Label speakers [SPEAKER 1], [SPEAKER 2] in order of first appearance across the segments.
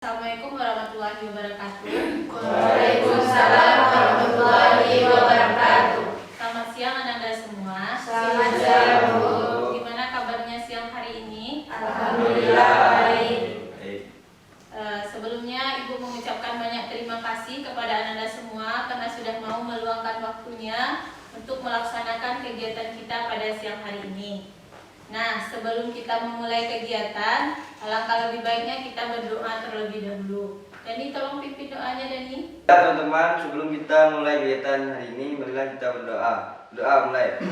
[SPEAKER 1] Assalamualaikum warahmatullahi wabarakatuh.
[SPEAKER 2] Waalaikumsalam warahmatullahi wabarakatuh.
[SPEAKER 1] Selamat siang anak-anak semua.
[SPEAKER 2] Selamat siang, Bu.
[SPEAKER 1] Gimana kabarnya siang hari ini?
[SPEAKER 2] Alhamdulillah baik.
[SPEAKER 1] Sebelumnya Ibu mengucapkan banyak terima kasih kepada anak-anak semua karena sudah mau meluangkan waktunya untuk melaksanakan kegiatan kita pada siang hari ini. Nah, sebelum kita memulai kegiatan, alangkah lebih baiknya kita berdoa terlebih dahulu. Dani, tolong pimpin doanya, Dani.
[SPEAKER 3] Ya teman-teman, sebelum kita mulai kegiatan hari ini, marilah kita berdoa. Doa mulai.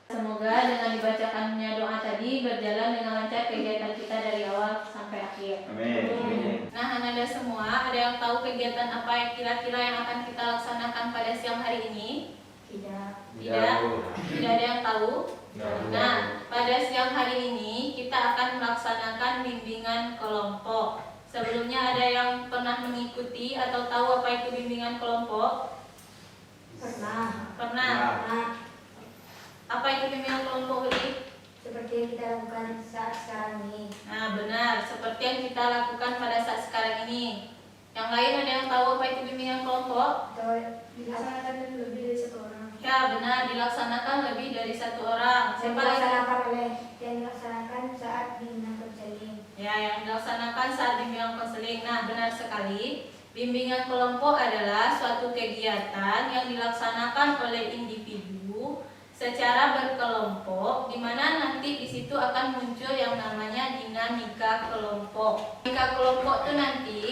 [SPEAKER 1] Semoga dengan dibacakannya doa tadi berjalan dengan lancar kegiatan kita dari awal sampai akhir.
[SPEAKER 3] Amin.
[SPEAKER 1] Nah, anak-anak semua, ada yang tahu kegiatan apa yang kira-kira yang akan kita laksanakan pada siang hari ini? Tidak ada yang tahu? Nah, pada siang hari ini kita akan melaksanakan bimbingan kelompok. Sebelumnya ada yang pernah mengikuti atau tahu apa itu bimbingan kelompok? Pernah. Apa itu bimbingan kelompok, Uli?
[SPEAKER 2] Seperti yang kita lakukan saat sekarang ini.
[SPEAKER 1] Nah, benar, seperti yang kita lakukan pada saat sekarang ini. Yang lain ada yang tahu apa itu bimbingan kelompok?
[SPEAKER 2] Atau dilaksanakan lebih dari satu orang.
[SPEAKER 1] Ya, benar, dilaksanakan lebih dari satu orang. Siapa lagi?
[SPEAKER 2] Yang dilaksanakan saat bimbingan konseling.
[SPEAKER 1] Ya, yang dilaksanakan saat bimbingan konseling. Nah, benar sekali. Bimbingan kelompok adalah suatu kegiatan yang dilaksanakan oleh individu secara berkelompok, di mana nanti di situ akan muncul yang namanya dinamika kelompok. Dinamika kelompok itu nanti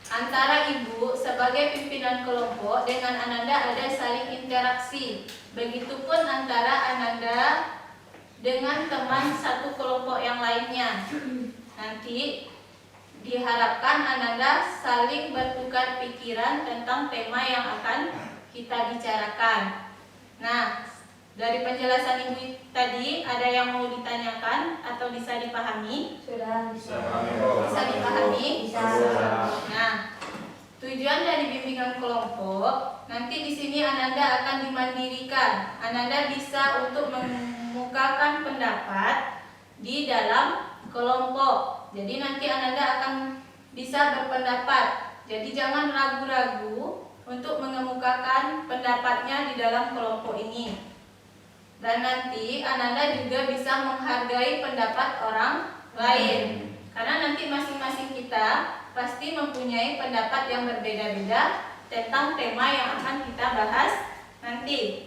[SPEAKER 1] antara ibu sebagai pimpinan kelompok dengan Ananda ada saling interaksi. Begitupun antara Ananda dengan teman satu kelompok yang lainnya. Nanti diharapkan Ananda saling bertukar pikiran tentang tema yang akan kita bicarakan. Nah, dari penjelasan ibu tadi ada yang mau ditanyakan atau bisa dipahami?
[SPEAKER 2] Sudah bisa.
[SPEAKER 1] Bisa dipahami?
[SPEAKER 2] Bisa.
[SPEAKER 1] Nah, tujuan dari bimbingan kelompok nanti di sini Ananda akan dimandirikan. Ananda bisa untuk mengemukakan pendapat di dalam kelompok. Jadi nanti Ananda akan bisa berpendapat. Jadi jangan ragu-ragu untuk mengemukakan pendapatnya di dalam kelompok ini. Dan nanti Ananda juga bisa menghargai pendapat orang lain. Karena nanti masing-masing kita pasti mempunyai pendapat yang berbeda-beda tentang tema yang akan kita bahas nanti.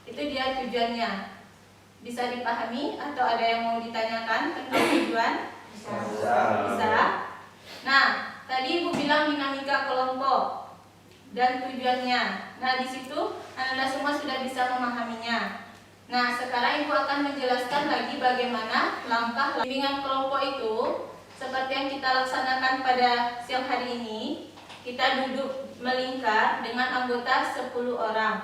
[SPEAKER 1] Itu dia tujuannya. Bisa dipahami atau ada yang mau ditanyakan tentang tujuan? Bisa. Nah, tadi Ibu bilang dinamika kelompok dan tujuannya. Nah, di situ Anda semua sudah bisa memahaminya. Nah, sekarang Ibu akan menjelaskan lagi bagaimana langkah bimbingan kelompok itu. Seperti yang kita laksanakan pada siang hari ini, kita duduk melingkar dengan anggota 10 orang.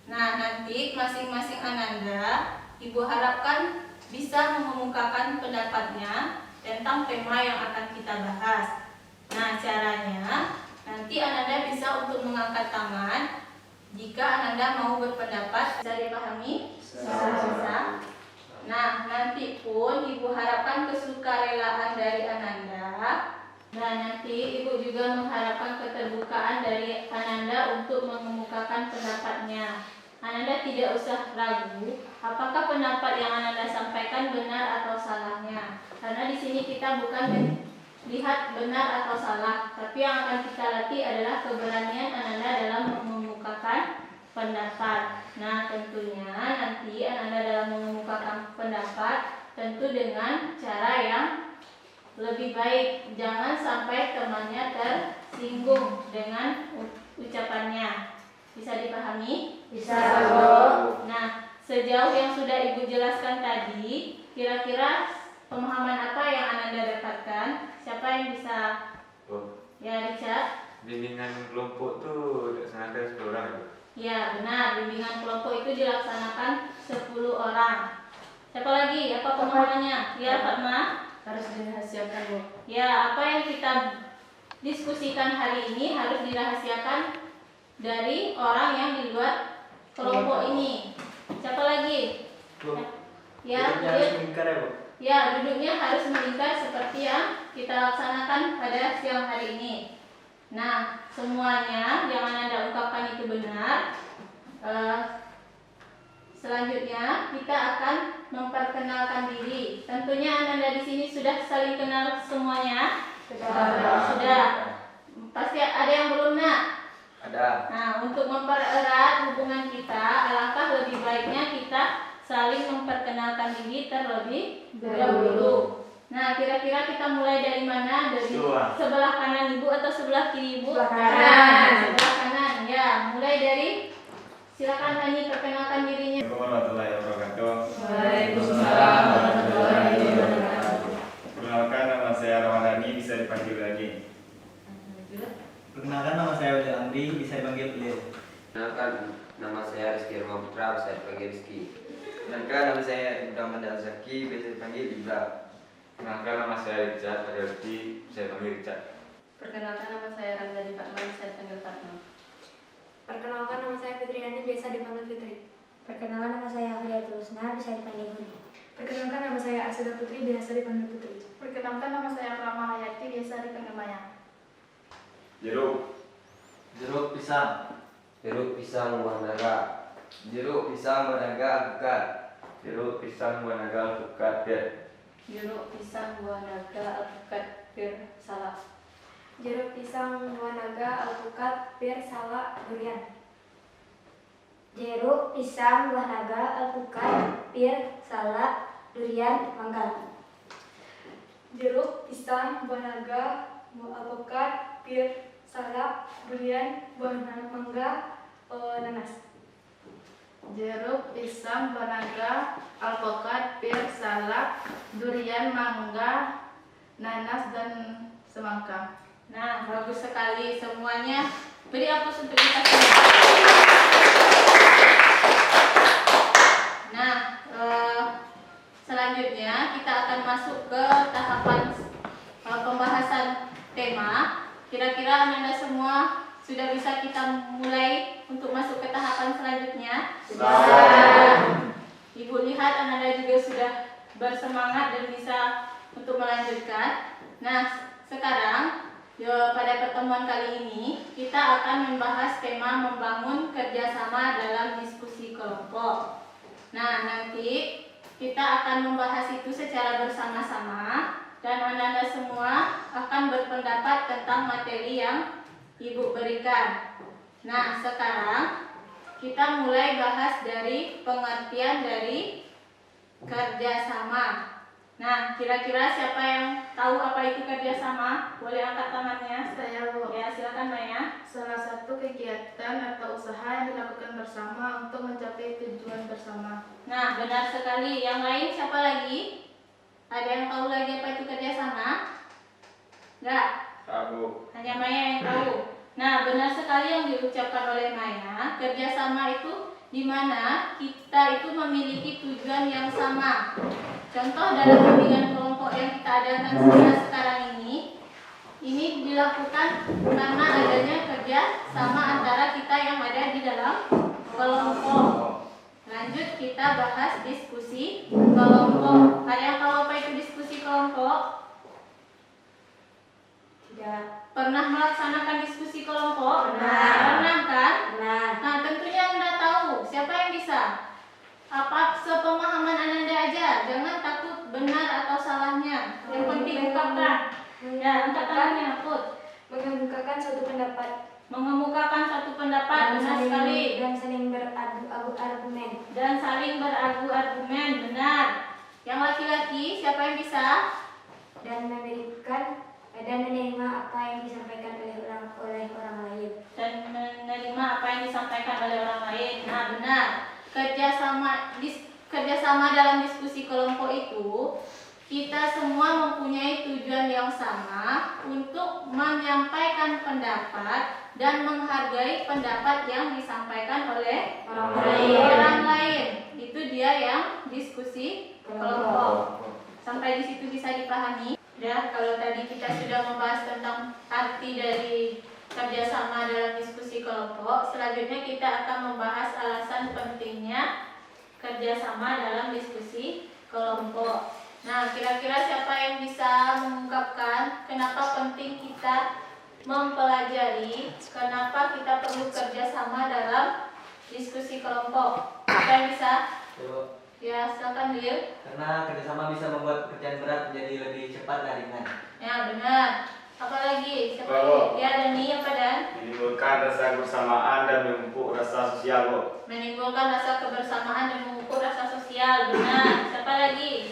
[SPEAKER 1] Nah, nanti masing-masing Ananda, Ibu harapkan bisa mengemukakan pendapatnya tentang tema yang akan kita bahas. Nah, caranya nanti Ananda bisa untuk mengangkat tangan jika Ananda mau berpendapat. Bisa dipahami? Bisa. Nah, nanti pun Ibu harapkan kesukarelaan dari Ananda. Nah, nanti Ibu juga mengharapkan keterbukaan dari Ananda untuk mengemukakan pendapatnya. Ananda tidak usah ragu apakah pendapat yang Ananda sampaikan benar atau salahnya. Karena di sini kita bukan lihat benar atau salah, tapi yang akan kita latih adalah keberanian Ananda dalam mengemukakan pendapat. Nah, tentunya nanti Ananda dalam mengemukakan pendapat tentu dengan cara yang lebih baik. Jangan sampai temannya tersinggung dengan ucapannya. Bisa dipahami?
[SPEAKER 2] Bisa.
[SPEAKER 1] Nah, sejauh yang sudah Ibu jelaskan tadi, kira-kira pemahaman apa yang Ananda dapatkan? Siapa yang bisa? Ya, Richard.
[SPEAKER 4] Bimbingan kelompok tuh dilaksanakan 10 orang ya?
[SPEAKER 1] Ya, benar. Bimbingan kelompok itu dilaksanakan 10 orang. Siapa lagi? Apa pemahamannya? Ya, Fatma.
[SPEAKER 2] Harus dirahasiakan, Bu.
[SPEAKER 1] Ya, apa yang kita diskusikan hari ini harus dirahasiakan dari orang yang di luar kelompok ini. Siapa lagi?
[SPEAKER 3] Bu,
[SPEAKER 1] Ya,
[SPEAKER 3] harus melingkar ya, Bu?
[SPEAKER 1] Ya, duduknya harus melingkar seperti yang kita laksanakan pada siang hari ini. Nah, semuanya yang Anda ungkapkan itu benar. Selanjutnya kita akan memperkenalkan diri. Tentunya Anda di sini sudah saling kenal semuanya. Sudah. Pasti ada yang belum, nak?
[SPEAKER 3] Ada.
[SPEAKER 1] Nah, untuk mempererat hubungan kita, alangkah lebih baiknya kita saling memperkenalkan diri terlebih dahulu. Nah, kira-kira kita mulai dari mana? Dari sebelah kanan ibu atau sebelah kiri ibu?
[SPEAKER 2] Sebelah kanan.
[SPEAKER 1] Sebelah kanan. Ya, mulai dari, silakan Hani perkenalkan dirinya.
[SPEAKER 4] Assalamualaikum warahmatullahi wabarakatuh.
[SPEAKER 1] Waalaikumsalam warahmatullahi wabarakatuh.
[SPEAKER 4] Perkenalkan, nama saya Ramadhani, bisa dipanggil lagi.
[SPEAKER 5] Perkenalkan, nama saya Wadil Amri, bisa dipanggil Lil.
[SPEAKER 3] Perkenalkan, nama saya Rizky Irma Putra, bisa dipanggil Rizky. Perkenalkan, nama saya Ibrahim Zaki, bisa dipanggil Ibra.
[SPEAKER 4] Perkenalkan, nama saya Richard Adolfi, bisa dipanggil Richard.
[SPEAKER 1] Perkenalkan, nama saya Ramdhani Fatma, saya panggil Fatma.
[SPEAKER 2] Perkenalkan, nama saya Fitriani, biasa dipanggil Fitri. Perkenalkan, nama saya Ahliatul Husna, bisa dipanggil Budi.
[SPEAKER 6] Perkenalkan, nama saya Asida Putri, biasa dipanggil Putri.
[SPEAKER 1] Perkenalkan, nama saya Rama Hayati, biasa dipanggil Maya.
[SPEAKER 4] Jeruk.
[SPEAKER 5] Jeruk pisang.
[SPEAKER 3] Jeruk pisang buah naga. Jeruk pisang buah naga alpukat.
[SPEAKER 4] Jeruk pisang buah naga alpukat pir.
[SPEAKER 1] Jeruk pisang buah naga alpukat pir salak.
[SPEAKER 2] Jeruk pisang, buah naga, alpukat, pir, salak, durian. Jeruk pisang, buah naga, alpukat, pir, salak, durian, mangga.
[SPEAKER 6] Jeruk, pisang, buah naga, alpukat, pir, salak, durian, buah mangga, nanas.
[SPEAKER 1] Jeruk pisang buah naga alpukat pir salak durian mangga nanas dan semangka. Nah, bagus sekali semuanya. Beri aplaus untuk kita semua. Nah, selanjutnya kita akan masuk ke tahapan pembahasan tema. Kira-kira Anda semua sudah bisa kita mulai untuk masuk ke tahapan selanjutnya? Sudah. Ibu lihat Anda juga sudah bersemangat dan bisa untuk melanjutkan. Nah, sekarang pada pertemuan kali ini kita akan membahas tema membangun kerjasama dalam diskusi kelompok. Nah, nanti kita akan membahas itu secara bersama-sama dan Anda semua akan berpendapat tentang materi yang Ibu berikan. Nah, sekarang kita mulai bahas dari pengertian dari kerjasama. Nah, kira-kira siapa yang tahu apa itu kerjasama? Boleh angkat tangannya.
[SPEAKER 6] Saya, Bu.
[SPEAKER 1] Ya, silakan Maya.
[SPEAKER 6] Salah satu kegiatan atau usaha yang dilakukan bersama untuk mencapai tujuan bersama.
[SPEAKER 1] Nah, benar sekali. Yang lain siapa lagi? Ada yang tahu lagi apa itu kerjasama? Enggak?
[SPEAKER 4] Tahu.
[SPEAKER 1] Hanya Maya yang tahu. Nah, benar sekali yang diucapkan oleh Maya. Kerjasama itu di mana kita itu memiliki tujuan yang sama. Contoh dalam bimbingan kelompok yang kita adakan sekarang ini dilakukan karena adanya kerja sama antara kita yang ada di dalam kelompok. Lanjut kita bahas diskusi kelompok. Ada yang tahu apa itu diskusi kelompok?
[SPEAKER 2] Tidak.
[SPEAKER 1] Pernah melaksanakan diskusi kelompok?
[SPEAKER 2] Pernah.
[SPEAKER 1] Pernah kan?
[SPEAKER 2] Nah,
[SPEAKER 1] Nah, tentunya Anda tahu. Siapa yang bisa? Apa sepemahaman Anda aja? Jangan takut benar atau salahnya. Yang penting ungkapkan. Ya, angkat tangannya, Put.
[SPEAKER 2] mengemukakan suatu pendapat
[SPEAKER 1] Mengemukakan satu pendapat, benar sekali.
[SPEAKER 2] dan saling beradu argumen.
[SPEAKER 1] Dan saling beradu argumen, benar. Yang laki-laki, siapa yang bisa?
[SPEAKER 2] Dan menerima apa yang disampaikan oleh orang lain.
[SPEAKER 1] Dan menerima apa yang disampaikan oleh orang lain. Nah, benar. Kerjasama dalam diskusi kelompok itu kita semua mempunyai tujuan yang sama untuk menyampaikan pendapat dan menghargai pendapat yang disampaikan oleh orang lain. Itu dia yang diskusi kelompok. Sampai di situ bisa dipahami. Ya, kalau tadi kita sudah membahas tentang arti dari kerjasama dalam diskusi kelompok, selanjutnya kita akan membahas alasan pentingnya kerjasama dalam diskusi kelompok. Nah, kira-kira siapa yang bisa mengungkapkan kenapa penting kita mempelajari, kenapa kita perlu kerjasama dalam diskusi kelompok? Siapa yang bisa? Ya, silakan Lil.
[SPEAKER 5] Karena kerjasama bisa membuat pekerjaan berat menjadi lebih cepat dan ringan.
[SPEAKER 1] Ya, benar. Apa lagi? Siapa
[SPEAKER 7] Kalau-
[SPEAKER 1] lagi? Ya, Dani, apa Dan?
[SPEAKER 7] Menimbulkan rasa kebersamaan dan memupuk rasa sosial, Bu.
[SPEAKER 1] Menimbulkan rasa kebersamaan dan mengukur rasa sosial. Benar. Siapa lagi?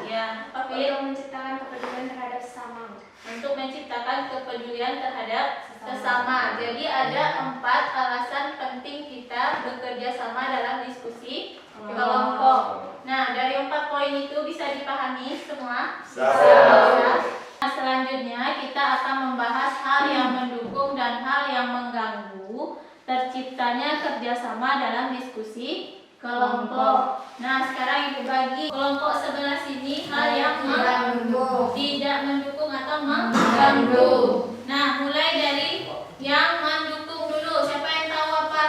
[SPEAKER 1] Ya, apa Fit?
[SPEAKER 2] Untuk menciptakan kepedulian terhadap sesama.
[SPEAKER 1] Untuk menciptakan kepedulian terhadap sesama. Jadi ada 4 alasan penting kita bekerja sama dalam diskusi kelompok. Nah, dari 4 poin itu bisa dipahami semua?
[SPEAKER 7] Bisa.
[SPEAKER 1] Nah, selanjutnya kita akan membahas hal yang mendukung dan hal yang mengganggu terciptanya kerjasama dalam diskusi kelompok. Nah, sekarang Ibu bagi kelompok sebelah sini hal yang tidak mendukung atau mengganggu. Nah, mulai dari yang mendukung dulu. Siapa yang tahu apa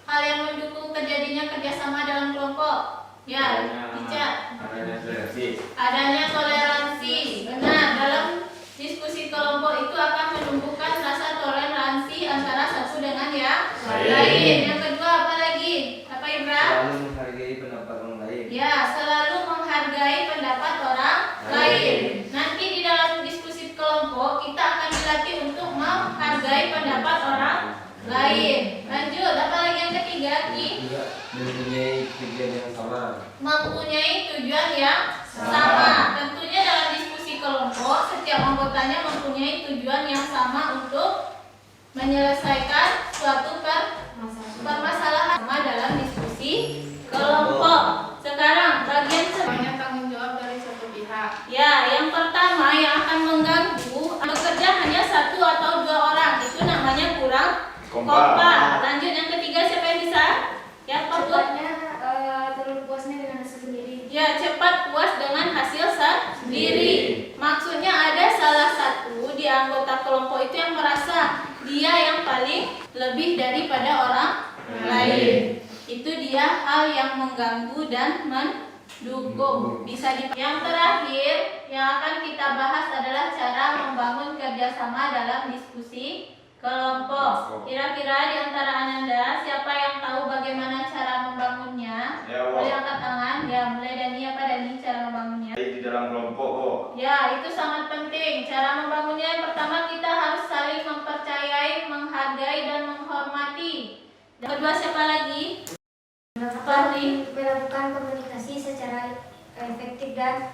[SPEAKER 1] hal yang mendukung terjadinya kerjasama dalam kelompok? Ya, Ica.
[SPEAKER 4] Adanya toleransi.
[SPEAKER 1] Adanya toleransi. Benar, dalam diskusi kelompok itu akan menumbuhkan rasa toleransi antara satu dengan yang lain. Yang kedua apa lagi? Apa Ibra?
[SPEAKER 3] Selalu menghargai pendapat orang lain.
[SPEAKER 1] Ya, selalu menghargai pendapat orang lain. Nanti di dalam diskusi kelompok kita akan dilatih untuk menghargai pendapat orang lain. Lanjut, apa lagi yang ketiga, Ki?
[SPEAKER 3] Juga mempunyai tujuan yang sama.
[SPEAKER 1] Mempunyai tujuan yang sama. Tentunya dalam diskusi kelompok setiap anggotanya mempunyai tujuan yang sama untuk menyelesaikan suatu permasalahan sama dalam diskusi kelompok. Sekarang bagian
[SPEAKER 6] Semuanya tanggung jawab dari satu pihak.
[SPEAKER 1] ya, yang pertama yang akan mengganggu bekerja hanya 1 atau 2 orang, itu namanya kurang kompak. Lanjut yang ketiga, siapa yang bisa? Ya, Pak Put.
[SPEAKER 2] Cepatnya terlalu puasnya dengan hasil sendiri.
[SPEAKER 1] Ya, cepat puas dengan hasil sendiri. Maksudnya ada salah satu di anggota kelompok itu yang merasa dia yang paling lebih daripada orang lain. Itu dia hal yang mengganggu dan mendukung. Yang terakhir yang akan kita bahas adalah cara membangun kerjasama dalam diskusi kelompok. Kira-kira di antara Ananda siapa yang tahu bagaimana cara membangunnya?
[SPEAKER 7] Ya, Bu.
[SPEAKER 1] Boleh angkat tangan. Ya, mulai Dani. Apa Dani cara membangunnya?
[SPEAKER 7] Di dalam kelompok, Bu.
[SPEAKER 1] Ya, itu sangat penting. Cara membangunnya yang pertama kita harus saling mempercayai, menghargai dan menghormati. Yang kedua siapa lagi? Apa nih?
[SPEAKER 2] Melakukan komunikasi secara efektif dan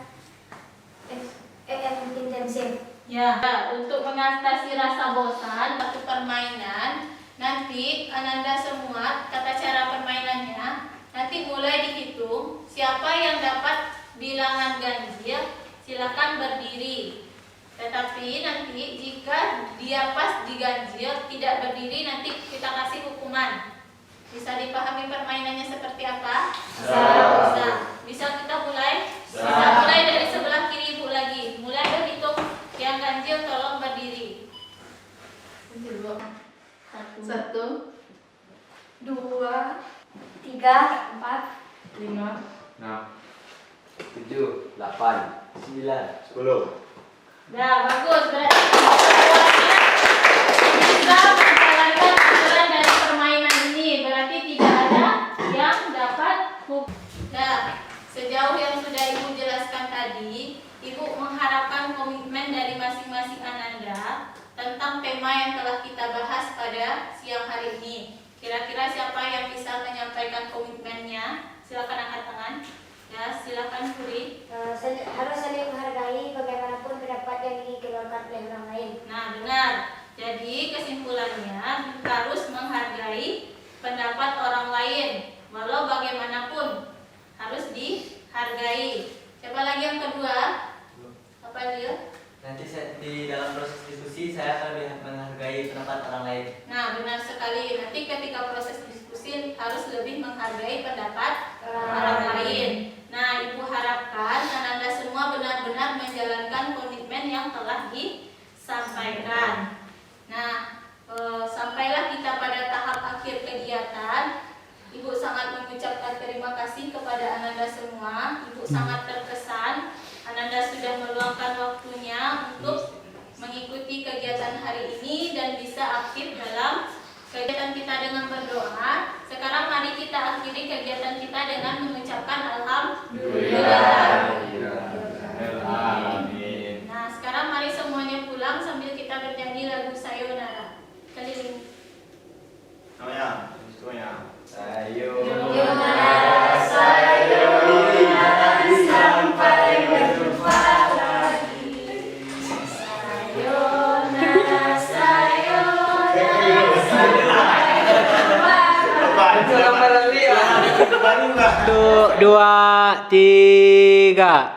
[SPEAKER 2] intensif.
[SPEAKER 1] Ya, untuk mengatasi rasa bosan satu permainan, nanti Ananda semua kata cara permainannya, nanti mulai dihitung siapa yang dapat bilangan ganjil, silakan berdiri. Tetapi nanti jika dia pas diganjil tidak berdiri, nanti kita kasih hukuman. Bisa dipahami permainannya seperti apa? Bisa. Bisa kita mulai? Bisa. Mulai dari sebelah kiri Ibu lagi. Mulai berhitung yang ganjil tolong berdiri.
[SPEAKER 6] 1,
[SPEAKER 2] 2, 3, 4,
[SPEAKER 1] 5.
[SPEAKER 4] 6.
[SPEAKER 3] 7, 8, 9.
[SPEAKER 7] 10.
[SPEAKER 1] Ya, bagus. Berarti semuanya bisa menjalankan aturan dari permainan ini. Berarti tidak ada yang dapat hukum. Ya, sejauh yang sudah Ibu jelaskan tadi, Ibu mengharapkan komitmen dari masing-masing Ananda tentang tema yang telah kita bahas pada siang hari ini. Kira-kira siapa yang bisa menyampaikan komitmennya? Silakan angkat tangan. Ya, silakan Puri.
[SPEAKER 2] harus saling menghargai bagaimanapun pendapat yang dikeluarkan oleh orang lain.
[SPEAKER 1] Nah, benar. Jadi kesimpulannya harus menghargai pendapat orang lain, walau bagaimanapun harus dihargai. Siapa lagi yang kedua? Apa dia?
[SPEAKER 5] Nanti di dalam proses diskusi saya akan lebih menghargai pendapat orang lain.
[SPEAKER 1] Nah, benar sekali. Nanti ketika proses diskusi harus lebih menghargai pendapat orang lain. Nah, Ibu harapkan Ananda semua benar-benar menjalankan komitmen yang telah disampaikan. Nah, sampailah kita pada tahap akhir kegiatan. Ibu sangat mengucapkan terima kasih kepada Ananda semua. Ibu sangat terkesan kegiatan hari ini dan bisa aktif dalam kegiatan kita dengan berdoa. Sekarang mari kita akhiri kegiatan kita dengan mengucapkan alhamdulillah.
[SPEAKER 7] Amin.
[SPEAKER 1] Nah, sekarang mari semuanya pulang sambil kita bernyanyi lagu Sayonara. Keliling.
[SPEAKER 7] Semuanya, semuanya.
[SPEAKER 1] Sayonara,
[SPEAKER 2] sayonara, sampai berjumpa lagi. Sayonara, sayonara, sampai berjumpa lagi.
[SPEAKER 8] 1, 2, 3.